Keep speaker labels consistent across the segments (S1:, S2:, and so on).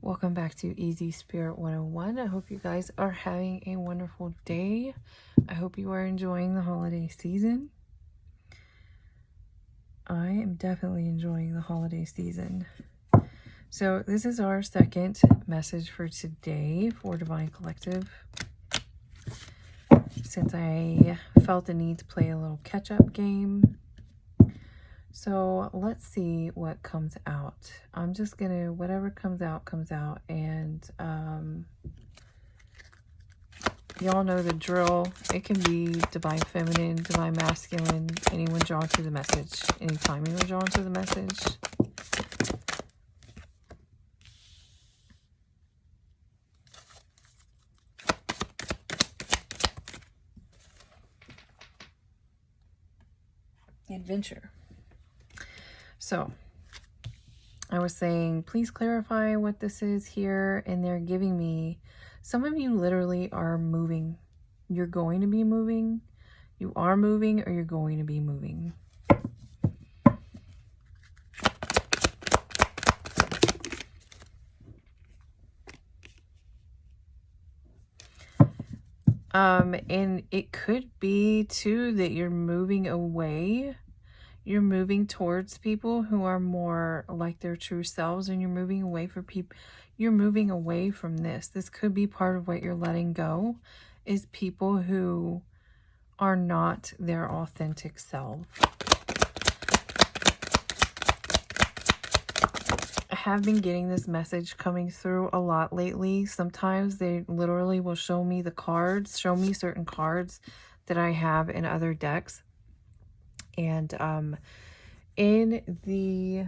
S1: Welcome back to Easy Spirit 101. I hope you guys are having a wonderful day. I hope you are enjoying the holiday season. I am definitely enjoying the holiday season. So this is our second message for today for Divine Collective. Since I felt the need to play a little catch-up game. So let's see what comes out. I'm just gonna, whatever comes out, and y'all know the drill. It can be divine feminine, divine masculine, anyone drawn to the message. Anytime you are drawn to the message. Adventure. So, I was saying, please clarify what this is here. And they're giving me, some of you literally are moving. You're going to be moving. You are moving or you're going to be moving. And it could be too that you're moving away. You're moving towards people who are more like their true selves, and you're moving away from people. You're moving away from this. This could be part of what you're letting go, is people who are not their authentic self. I have been getting this message coming through a lot lately. Sometimes they literally will show me the cards, show me certain cards that I have in other decks. And in the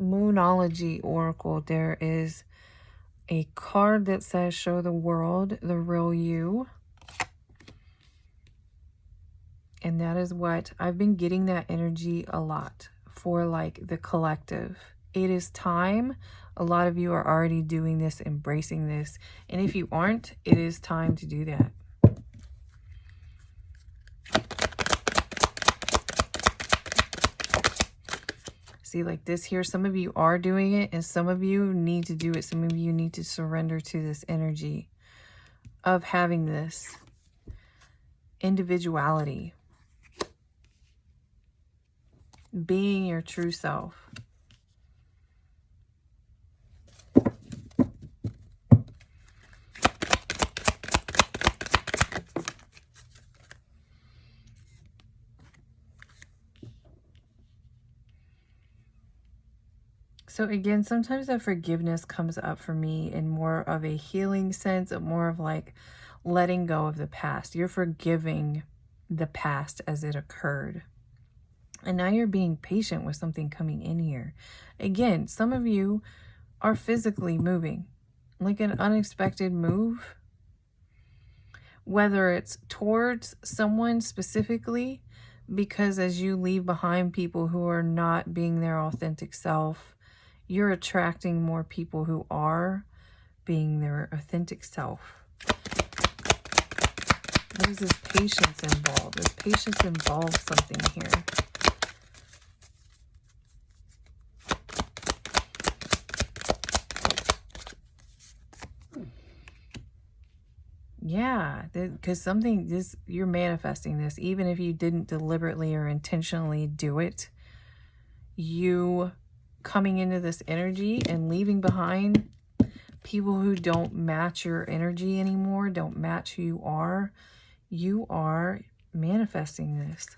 S1: Moonology Oracle, there is a card that says, show the world the real you. And that is what I've been getting, that energy a lot for, like, the collective. It is time. A lot of you are already doing this, embracing this. And if you aren't, it is time to do that. See, like this here, some of you are doing it and some of you need to do it. Some of you need to surrender to this energy of having this individuality, being your true self. So again, sometimes that forgiveness comes up for me in more of a healing sense, more of like letting go of the past. You're forgiving the past as it occurred. And now you're being patient with something coming in here. Again, some of you are physically moving, like an unexpected move. Whether it's towards someone specifically, because as you leave behind people who are not being their authentic self, you're attracting more people who are being their authentic self. What is this patience involved? This patience involves something here. Yeah, because you're manifesting this. Even if you didn't deliberately or intentionally do it, you coming into this energy and leaving behind people who don't match your energy anymore, don't match who you are manifesting this.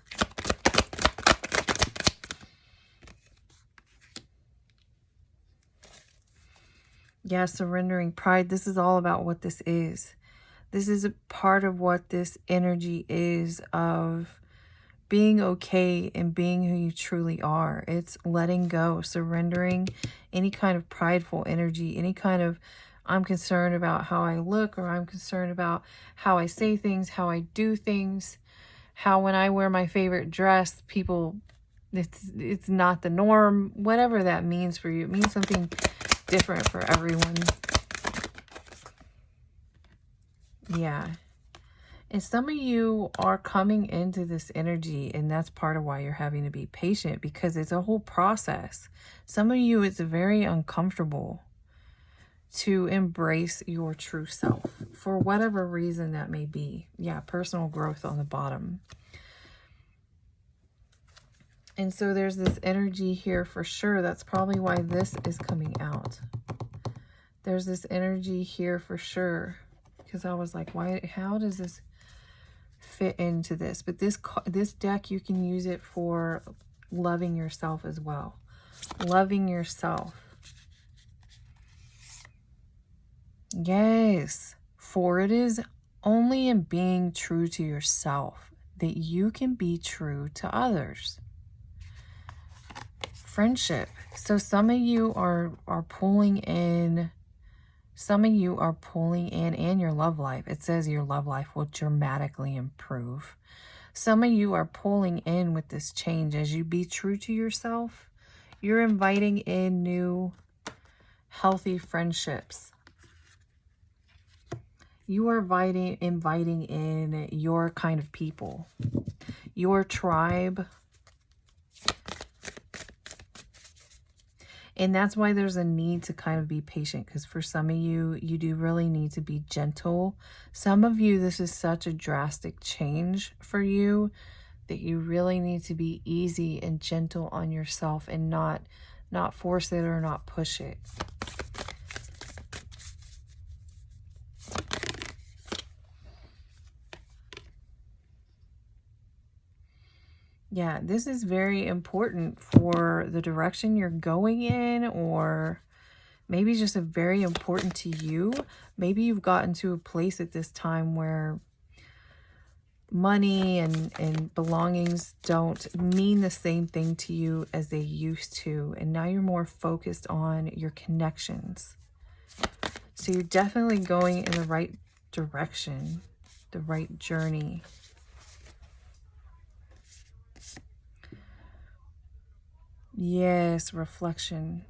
S1: Yeah, surrendering pride. This is all about what this is. This is a part of what this energy is, of being okay and being who you truly are. It's letting go, surrendering any kind of prideful energy, any kind of, I'm concerned about how I look, or I'm concerned about how I say things, how I do things, how when I wear my favorite dress, people, it's not the norm, whatever that means for you. It means something different for everyone. Yeah. And some of you are coming into this energy, and that's part of why you're having to be patient, because it's a whole process. Some of you, it's very uncomfortable to embrace your true self for whatever reason that may be. Yeah, personal growth on the bottom. And so there's this energy here for sure. That's probably why this is coming out. There's this energy here for sure. Because I was like, why? How does this fit into this? But this deck, you can use it for loving yourself as well. Loving yourself. Yes. For it is only in being true to yourself that you can be true to others. Friendship. So some of you are pulling in, and your love life. It says your love life will dramatically improve. Some of you are pulling in with this change. As you be true to yourself, you're inviting in new healthy friendships. You are inviting in your kind of people, your tribe. And that's why there's a need to kind of be patient, because for some of you, you do really need to be gentle. Some of you, this is such a drastic change for you that you really need to be easy and gentle on yourself and not force it or not push it. Yeah, this is very important for the direction you're going in, or maybe just a very important to you. Maybe you've gotten to a place at this time where money and belongings don't mean the same thing to you as they used to. And now you're more focused on your connections. So you're definitely going in the right direction, the right journey. Yes, reflection.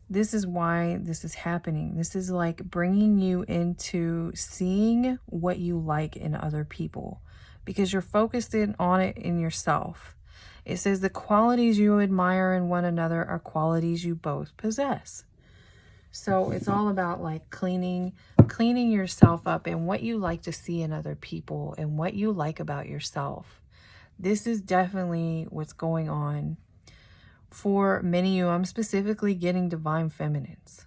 S1: This is why this is happening. This is like bringing you into seeing what you like in other people, because you're focused on it in yourself. It says the qualities you admire in one another are qualities you both possess. So it's all about like cleaning yourself up and what you like to see in other people and what you like about yourself. This is definitely what's going on. For many of you, I'm specifically getting divine feminines.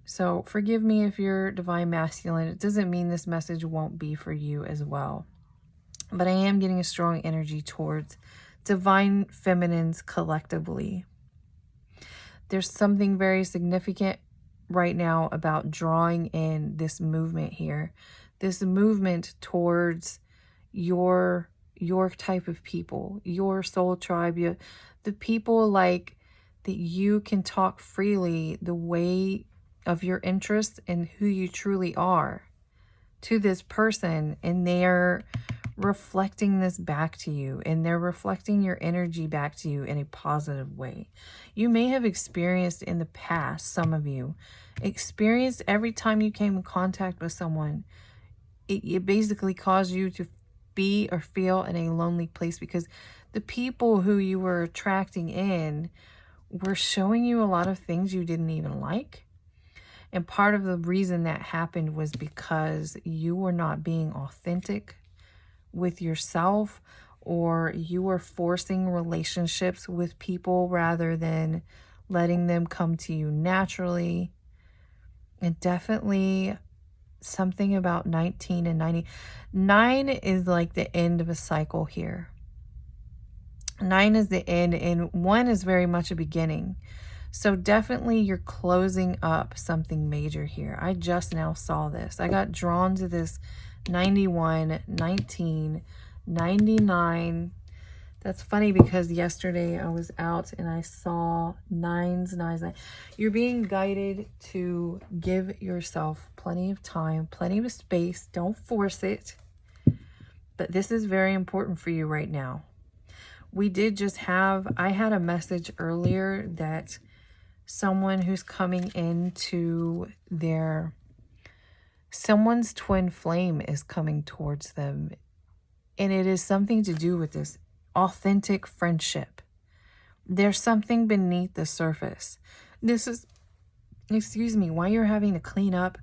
S1: So forgive me if you're divine masculine. It doesn't mean this message won't be for you as well. But I am getting a strong energy towards divine feminines collectively. There's something very significant right now about drawing in this movement here. This movement towards your type of people, your soul tribe, the people like that you can talk freely the way of your interests and who you truly are to this person, and they're reflecting this back to you, and they're reflecting your energy back to you in a positive way. You may have experienced in the past, some of you experienced every time you came in contact with someone, it basically caused you to be or feel in a lonely place, because the people who you were attracting in were showing you a lot of things you didn't even like. And part of the reason that happened was because you were not being authentic with yourself, or you were forcing relationships with people rather than letting them come to you naturally. And definitely something about 19 and 90. 9 is like the end of a cycle here. 9 is the end, and 1 is very much a beginning. So definitely you're closing up something major here. I just now saw this. I got drawn to this 91, 19, 99. That's funny because yesterday I was out and I saw 9s. You're being guided to give yourself plenty of time, plenty of space. Don't force it. But this is very important for you right now. I had a message earlier that someone who's coming into someone's twin flame is coming towards them. And it is something to do with this authentic friendship. There's something beneath the surface. This is excuse me, why you're having to clean up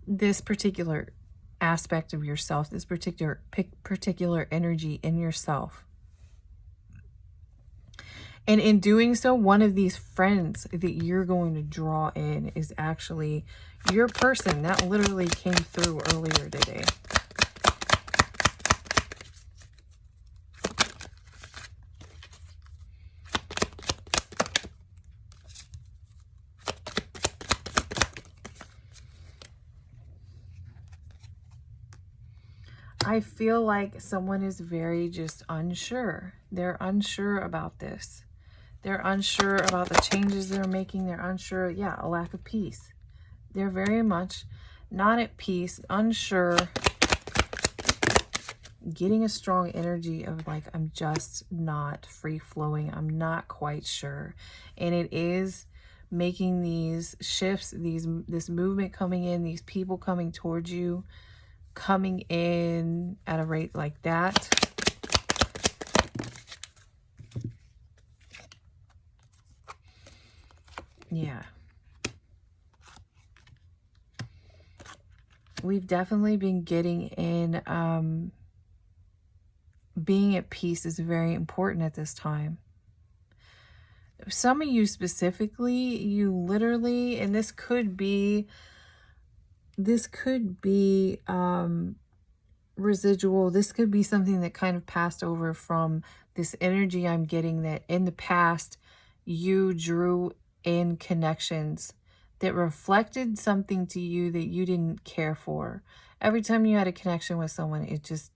S1: this particular aspect of yourself, this particular energy in yourself. And in doing so, one of these friends that you're going to draw in is actually your person. That literally came through earlier today. I feel like someone is very just unsure. They're unsure about this. They're unsure about the changes they're making. They're unsure, yeah, a lack of peace. They're very much not at peace, unsure, getting a strong energy of like, I'm just not free flowing. I'm not quite sure. And it is making these shifts, this movement coming in, these people coming towards you, coming in at a rate like that. Yeah. We've definitely been getting in, being at peace is very important at this time. Some of you specifically, you literally, and this could be residual. This could be something that kind of passed over from this energy I'm getting, that in the past you drew in connections that reflected something to you that you didn't care for. Every time you had a connection with someone, it just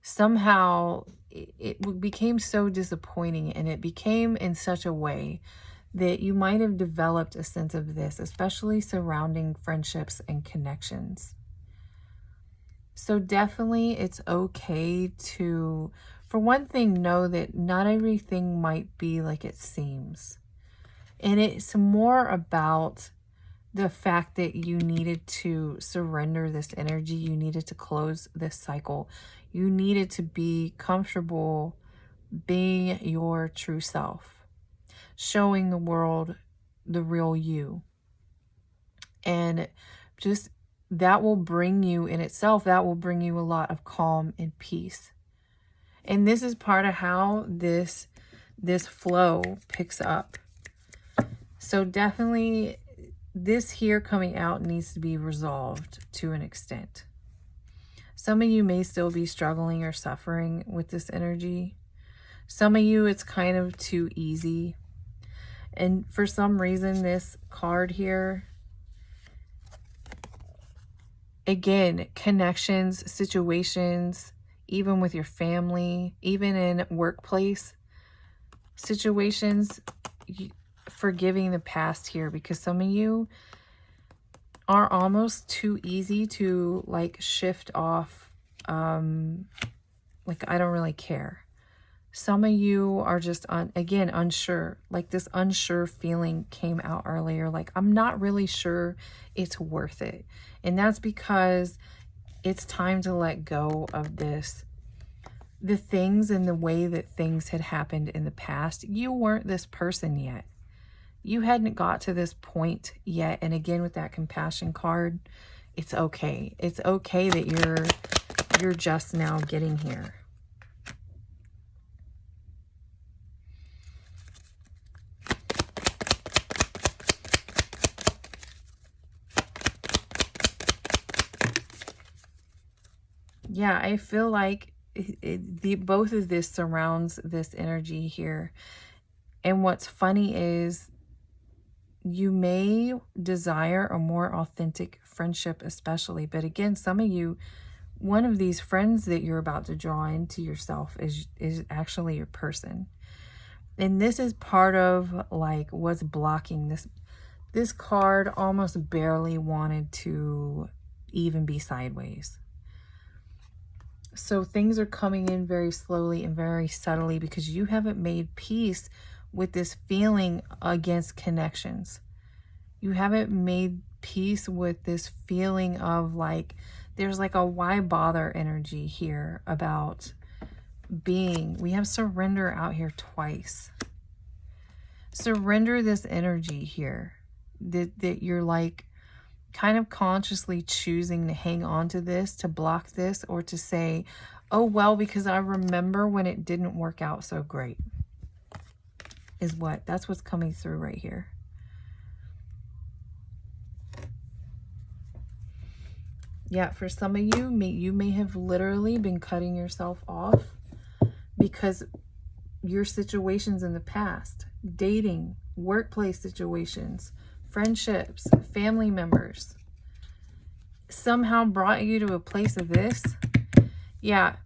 S1: somehow it became so disappointing, and it became in such a way that you might have developed a sense of this, especially surrounding friendships and connections. So definitely it's okay to, for one thing, know that not everything might be like it seems. And it's more about the fact that you needed to surrender this energy. You needed to close this cycle. You needed to be comfortable being your true self, showing the world the real you. And just that will bring you in itself, that will bring you a lot of calm and peace. And this is part of how this flow picks up. So definitely this here coming out needs to be resolved to an extent. Some of you may still be struggling or suffering with this energy. Some of you, it's kind of too easy. And for some reason, this card here, again, connections, situations, even with your family, even in workplace situations, forgiving the past here, because some of you are almost too easy to like shift off, like I don't really care. Some of you are just again unsure, like this unsure feeling came out earlier, like I'm not really sure it's worth it. And that's because it's time to let go of this, the things and the way that things had happened in the past. You weren't this person yet. You hadn't got to this point yet. And again, with that compassion card, it's okay. It's okay that you're just now getting here. Yeah, I feel like both of this surrounds this energy here. And what's funny is you may desire a more authentic friendship especially. But again, some of you, one of these friends that you're about to draw into yourself is actually your person. And this is part of like what's blocking this. This card almost barely wanted to even be sideways. So things are coming in very slowly and very subtly because you haven't made peace with this feeling against connections. You haven't made peace with this feeling of like, there's like a why bother energy here about being. We have surrender out here twice. Surrender this energy here. that you're like kind of consciously choosing to hang on to this, to block this, or to say, oh, well, because I remember when it didn't work out so great, that's what's coming through right here. Yeah, for some of you, you may have literally been cutting yourself off because your situations in the past, dating, workplace situations, friendships, family members, somehow brought you to a place of this. Yeah,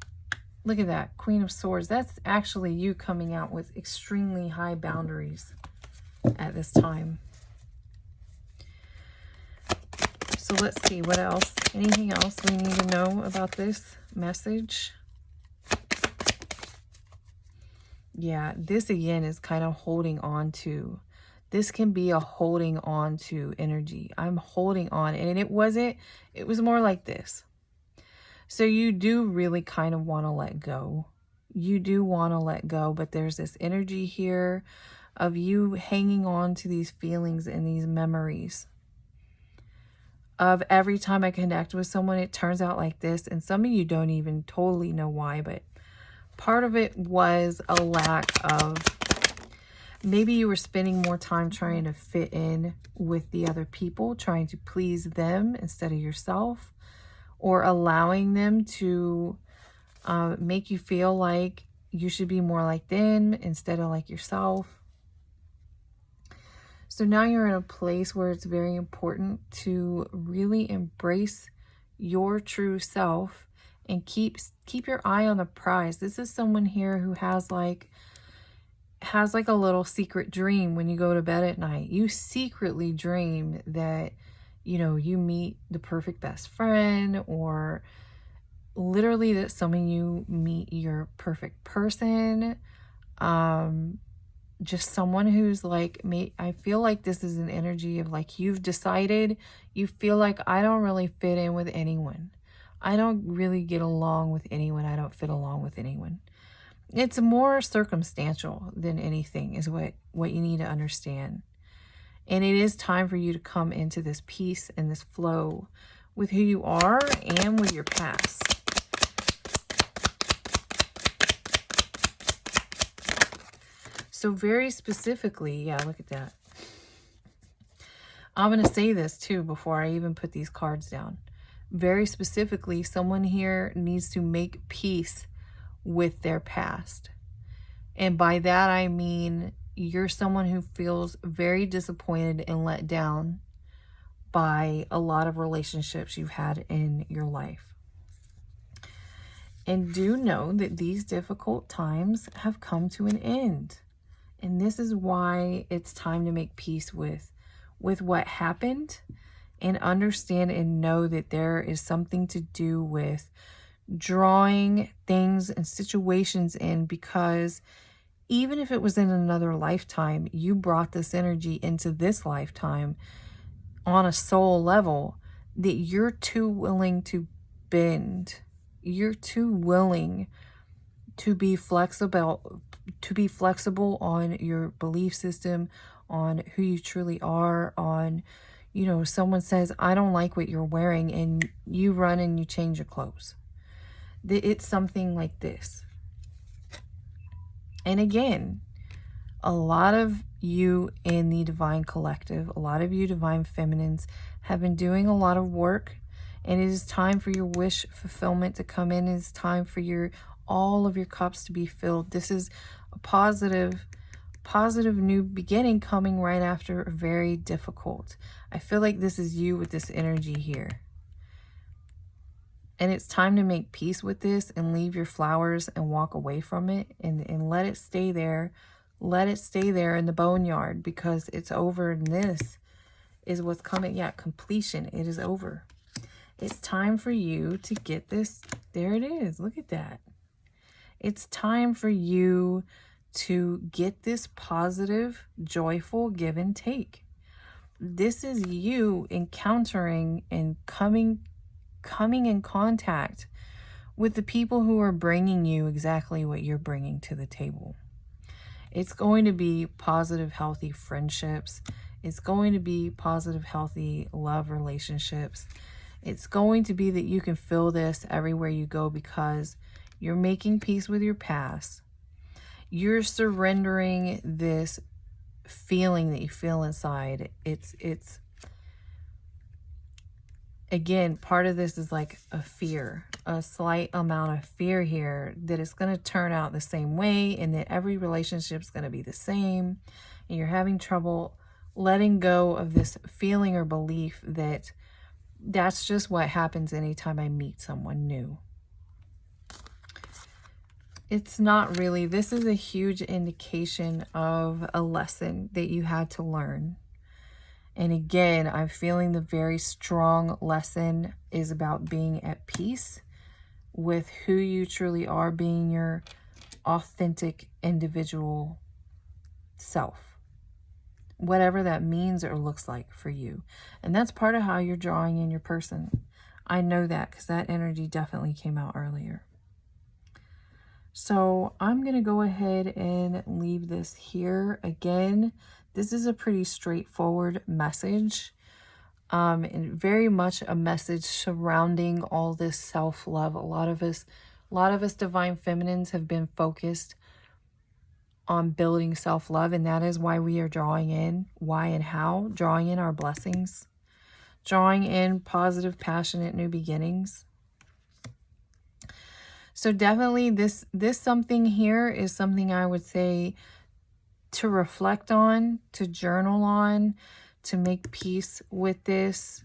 S1: look at that, Queen of Swords. That's actually you coming out with extremely high boundaries at this time. So let's see, what else? Anything else we need to know about this message? Yeah, this again is kind of holding on to. This can be a holding on to energy. I'm holding on. And it was more like this. So you do really kind of want to let go. You do want to let go, but there's this energy here of you hanging on to these feelings and these memories. Of every time I connect with someone, it turns out like this. And some of you don't even totally know why, but part of it was a lack of, maybe you were spending more time trying to fit in with the other people, trying to please them instead of yourself, or allowing them to make you feel like you should be more like them instead of like yourself. So now you're in a place where it's very important to really embrace your true self and keep your eye on the prize. This is someone here who has like a little secret dream when you go to bed at night. You secretly dream that, you know, you meet the perfect best friend, or literally that some of you meet your perfect person. Just someone who's like, I feel like this is an energy of like, you've decided, you feel like, I don't really fit in with anyone. I don't really get along with anyone. I don't fit along with anyone. It's more circumstantial than anything is what you need to understand. And it is time for you to come into this peace and this flow with who you are and with your past. So very specifically, yeah, look at that. I'm going to say this too before I even put these cards down. Very specifically, someone here needs to make peace with their past. And by that, I mean you're someone who feels very disappointed and let down by a lot of relationships you've had in your life. And do know that these difficult times have come to an end. And this is why it's time to make peace with what happened, and understand and know that there is something to do with drawing things and situations in, because even if it was in another lifetime, you brought this energy into this lifetime on a soul level that you're too willing to bend. You're too willing to be flexible on your belief system, on who you truly are, on, you know, someone says, I don't like what you're wearing, and you run and you change your clothes. It's something like this. And again, a lot of you in the Divine Collective, a lot of you Divine Feminines have been doing a lot of work, and it is time for your wish fulfillment to come in. It is time for all of your cups to be filled. This is a positive new beginning coming right after a very difficult. I feel like this is you with this energy here. And it's time to make peace with this and leave your flowers and walk away from it and let it stay there. Let it stay there in the boneyard, because it's over, and this is what's coming. Yeah, completion. It is over. It's time for you to get this. There it is. Look at that. It's time for you to get this positive, joyful give and take. This is you encountering and coming in contact with the people who are bringing you exactly what you're bringing to the table. It's going to be positive, healthy friendships. It's going to be positive, healthy love relationships. It's going to be that you can feel this everywhere you go because you're making peace with your past. You're surrendering this feeling that you feel inside. It's again, part of this is like a fear, a slight amount of fear here that it's going to turn out the same way and that every relationship is going to be the same. And you're having trouble letting go of this feeling or belief that that's just what happens anytime I meet someone new. It's not really. This is a huge indication of a lesson that you had to learn. And again, I'm feeling the very strong lesson is about being at peace with who you truly are, being your authentic individual self, whatever that means or looks like for you. And that's part of how you're drawing in your person. I know that because that energy definitely came out earlier. So I'm going to go ahead and leave this here. Again, this is a pretty straightforward message, and very much a message surrounding all this self-love. A lot of us divine feminines have been focused on building self-love, and that is why we are drawing in, why and how, drawing in our blessings, drawing in positive, passionate new beginnings. So definitely this something here is something I would say to reflect on, to journal on, to make peace with this,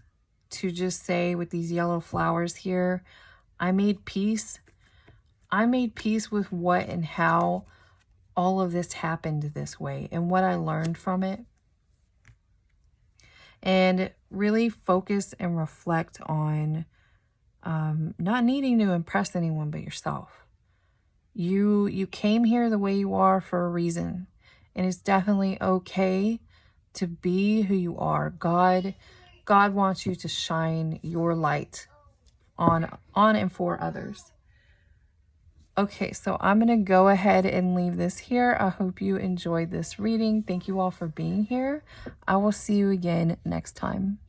S1: to just say with these yellow flowers here, I made peace. I made peace with what and how all of this happened this way and what I learned from it. And really focus and reflect on not needing to impress anyone but yourself. You came here the way you are for a reason. And it's definitely okay to be who you are. God wants you to shine your light on and for others. Okay, so I'm going to go ahead and leave this here. I hope you enjoyed this reading. Thank you all for being here. I will see you again next time.